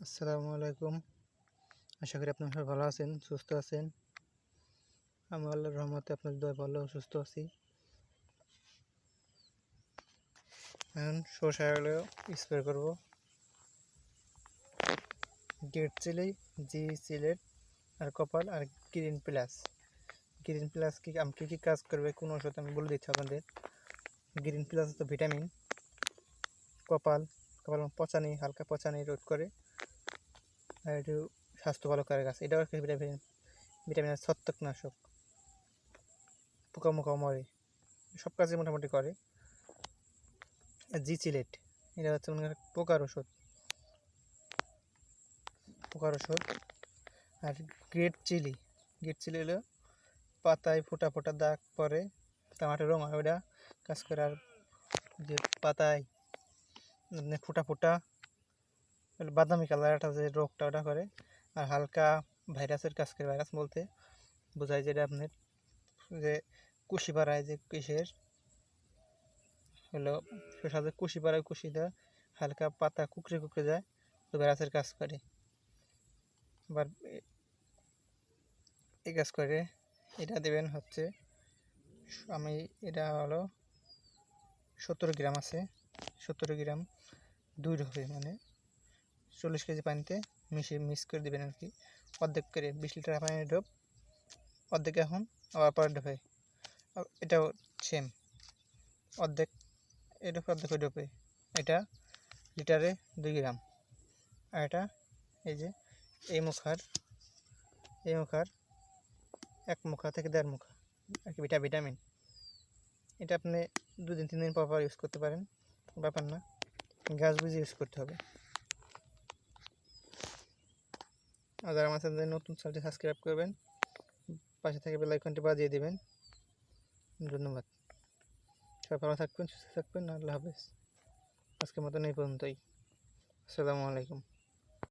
আসসালামু আলাইকুম। আশা করি আপনারা সবাই ভালো আছেন, সুস্থ আছেন। আমি আল্লাহর রহমতে আপনাদের দয়ায় ভালো ও সুস্থ আছি। এখন সরষাগুলো স্প্রে করব। গেট চিলি, জি সিলেট আর কপাল আর গ্রিন প্লাস। গ্রিন প্লাস আমি কী কাজ করবে, কোন ওষুধ আমি বলে দিচ্ছি আপনাদের। গ্রিন প্লাস তো ভিটামিন, কপাল পচানি, হালকা পচানি রোধ করে আর একটু স্বাস্থ্য ভালো করে গাছ। এটাও একটা ভিটামিনের ছত্রাকনাশক, পোকামোকা মরে, সব কাজে মোটামুটি করে। জি সিলেট এটা হচ্ছে মনে করেন পোকার ওষুধ। আর গ্রেট চিলি হলো পাতায় ফোটা ফোটা দাগ পরে, টমাটো রঙ হয়, ওটা কাজ করে। আর যে পাতায় ফোটা ফোটা বাদামি কালার একটা যে রোগটা, ওটা করে। আর হালকা ভাইরাসের কাজ করে। ভাইরাস বলতে বোঝায় যেটা আপনার যে কুশি পাড়ায়, যে কিসের হলো শসা, যে কুশি পাড়ায় কুশিটা হালকা পাতা কুকড়ে কুকড়ে যায়, তো ভাইরাসের কাজ করে। আবার এই কাজ করে। এটা দেবেন হচ্ছে, আমি এটা হলো 70 গ্রাম আছে, 70 গ্রাম 2 হবে, মানে 40 কেজি পানিতে মিক্স করে দেবেন আর কি। অর্ধেক করে 20 লিটার পানির ডোপ অর্ধেক, এখন আবার পরের ডোপে এটাও সেম অর্ধেক, এই ডোপে অর্ধেক, ওই ডোপে। এটা লিটারে 2 গ্রাম। আর এটা এই যে এই মুখার 1 মুখা থেকে 1.5 মুখা আর কি, ভিটামিন। এটা আপনি 2 দিন 3 দিন পর ইউজ করতে পারেন, ব্যাপার না, গাছ বুঝে ইউজ করতে হবে। আর যারা আমার চ্যানেলে নতুন, চ্যানেলটি সাবস্ক্রাইব করবেন, পাশে থেকে বেল আইকনটি বাজিয়ে দেবেন। ধন্যবাদ। সবাই ভালো থাকবেন, সুস্থ থাকবেন। আল্লাহ হাফেজ। আজকের মতন এই পর্যন্তই। আসসালামু আলাইকুম।